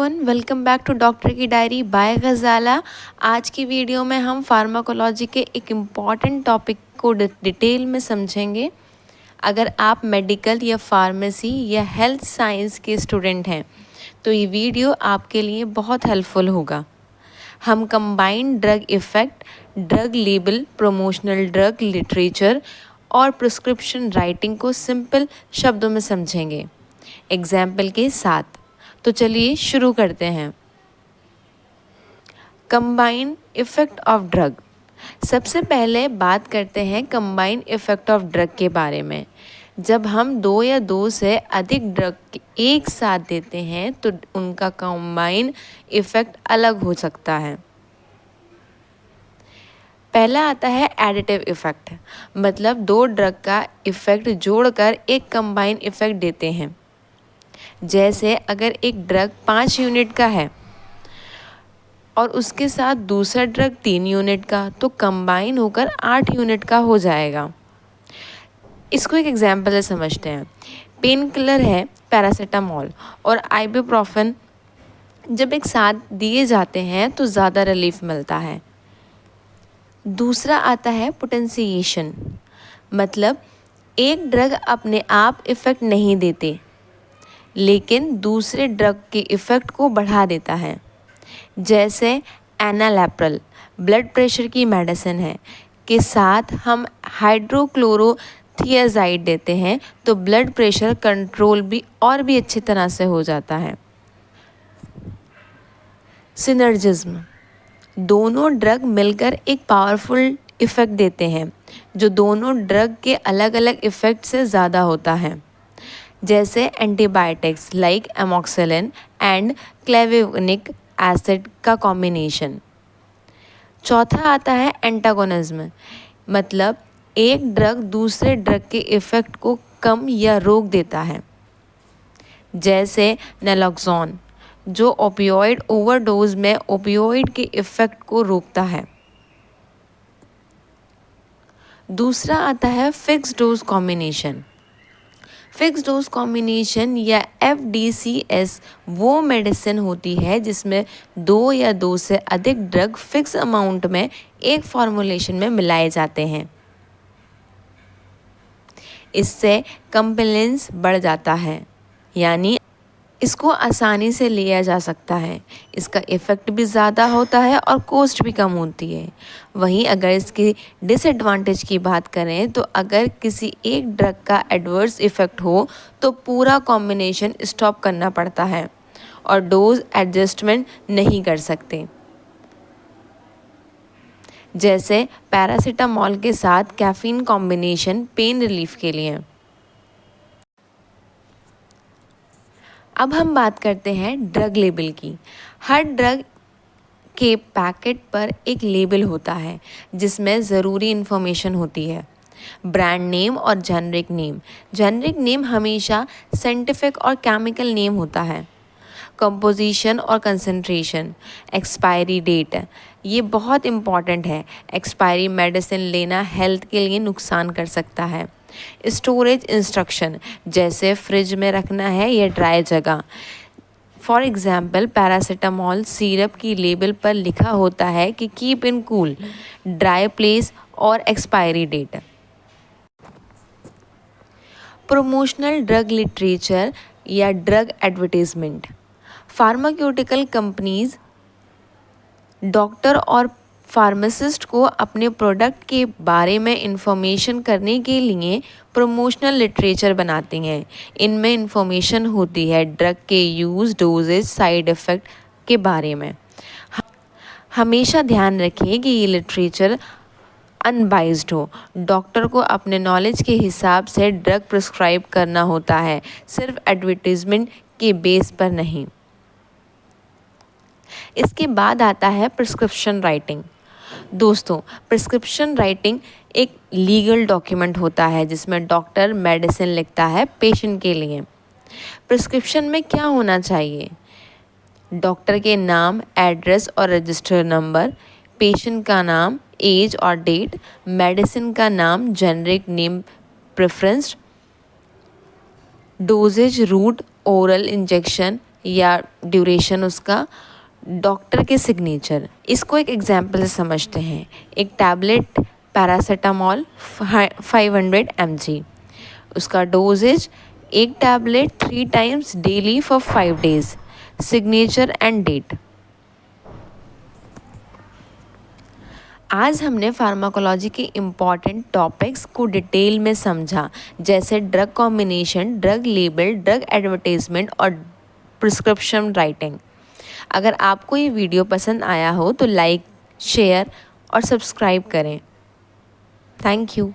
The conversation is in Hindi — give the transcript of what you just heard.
Everyone, welcome back to doctor की डायरी बाय गज़ाला। आज की वीडियो में हम फार्माकोलॉजी के एक इम्पॉर्टेंट टॉपिक को डिटेल में समझेंगे। अगर आप मेडिकल या फार्मेसी या हेल्थ साइंस के स्टूडेंट हैं तो ये वीडियो आपके लिए बहुत हेल्पफुल होगा। हम combined drug effect, drug label, promotional drug literature और प्रिस्क्रिप्शन राइटिंग को सिंपल शब्दों में समझेंगे एग्जाम्पल के साथ। तो चलिए शुरू करते हैं। Combined effect of drug. सबसे पहले बात करते हैं कंबाइंड इफ़ेक्ट ऑफ ड्रग के बारे में। जब हम दो या दो से अधिक ड्रग एक साथ देते हैं तो उनका कंबाइंड इफ़ेक्ट अलग हो सकता है। पहला आता है एडिटिव इफ़ेक्ट, मतलब दो ड्रग का इफ़ेक्ट जोड़कर एक कंबाइंड इफ़ेक्ट देते हैं। जैसे अगर एक ड्रग 5 यूनिट का है और उसके साथ दूसरा ड्रग 3 यूनिट का, तो कंबाइन होकर 8 यूनिट का हो जाएगा। इसको एक एग्जाम्पल से समझते हैं। पेन किलर है पैरासीटामोल और आइबुप्रोफेन, जब एक साथ दिए जाते हैं तो ज़्यादा रिलीफ मिलता है। दूसरा आता है पोटेंशिएशन, मतलब एक ड्रग अपने आप इफ़ेक्ट नहीं देते लेकिन दूसरे ड्रग के इफ़ेक्ट को बढ़ा देता है। जैसे एनालेप्रल ब्लड प्रेशर की मेडिसिन है, के साथ हम हाइड्रोक्लोरोथियाज़ाइड देते हैं तो ब्लड प्रेशर कंट्रोल भी अच्छी तरह से हो जाता है। सिनर्जिज्म, दोनों ड्रग मिलकर एक पावरफुल इफ़ेक्ट देते हैं जो दोनों ड्रग के अलग अलग इफ़ेक्ट से ज़्यादा होता है। जैसे antibiotics like amoxicillin and clavulanic acid का कॉम्बिनेशन। चौथा आता है एंटागोनिज्म, मतलब एक ड्रग दूसरे ड्रग के इफ़ेक्ट को कम या रोक देता है। जैसे नैलोक्सोन, जो ओपियोइड ओवरडोज में ओपियोइड के इफ़ेक्ट को रोकता है। दूसरा आता है fix dose combination. Fix dose combination या FDCS वो मेडिसिन होती है जिसमें दो या दो से अधिक ड्रग फिक्स अमाउंट में एक फॉर्मुलेशन में मिलाए जाते हैं। इससे कंप्लेंस बढ़ जाता है, यानी इसको आसानी से लिया जा सकता है। इसका इफ़ेक्ट भी ज़्यादा होता है और कॉस्ट भी कम होती है। वहीं अगर इसकी डिसएडवांटेज की बात करें तो अगर किसी एक ड्रग का एडवर्स इफ़ेक्ट हो तो पूरा कॉम्बिनेशन स्टॉप करना पड़ता है और डोज एडजस्टमेंट नहीं कर सकते। जैसे पैरासीटामोल के साथ कैफीन कॉम्बिनेशन पेन रिलीफ के लिए। अब हम बात करते हैं ड्रग लेबल की। हर ड्रग के पैकेट पर एक लेबल होता है जिसमें ज़रूरी इन्फॉर्मेशन होती है। ब्रांड नेम और जेनरिक नेम। जेनरिक नेम हमेशा साइंटिफिक और केमिकल नेम होता है। कंपोजिशन और कंसंट्रेशन। एक्सपायरी डेट, ये बहुत इम्पॉर्टेंट है। एक्सपायरी मेडिसिन लेना हेल्थ के लिए नुकसान कर सकता है। स्टोरेज इंस्ट्रक्शन, जैसे फ्रिज में रखना है या ड्राई जगह। फॉर एग्जाम्पल पैरासीटामोल सिरप की लेबल पर लिखा होता है कि keep in cool, dry place और expiry date. Promotional drug literature या drug advertisement. Pharmaceutical companies doctor और फार्मासिस्ट को अपने प्रोडक्ट के बारे में इंफॉर्मेशन करने के लिए प्रमोशनल लिटरेचर बनाती हैं। इनमें इंफॉर्मेशन होती है ड्रग के यूज़, डोजेज, साइड इफ़ेक्ट के बारे में। हमेशा ध्यान रखिए कि ये लिटरेचर अनबाइज्ड हो। डॉक्टर को अपने नॉलेज के हिसाब से ड्रग प्रिस्क्राइब करना होता है, सिर्फ एडवर्टीजमेंट के बेस पर नहीं। इसके बाद आता है प्रिस्क्रिप्शन राइटिंग। दोस्तों, प्रिस्क्रिप्शन राइटिंग एक लीगल डॉक्यूमेंट होता है जिसमें डॉक्टर मेडिसिन लिखता है पेशेंट के लिए। प्रिस्क्रिप्शन में क्या होना चाहिए? डॉक्टर के नाम, एड्रेस और रजिस्टर नंबर, पेशेंट का नाम, एज और डेट, मेडिसिन का नाम, generic name preference, dosage route, oral injection, या ड्यूरेशन उसका, डॉक्टर के सिग्नेचर। इसको एक एग्जाम्पल से समझते हैं। एक टैबलेट पैरासीटामॉल 500 mg, उसका डोजेज एक tablet 3 times daily for 5 days, signature and date. आज हमने फार्माकोलॉजी के इम्पॉर्टेंट टॉपिक्स को डिटेल में समझा, जैसे drug combination, drug label, drug advertisement और प्रिस्क्रिप्शन राइटिंग। अगर आपको ये वीडियो पसंद आया हो तो लाइक, शेयर और सब्सक्राइब करें। Thank you.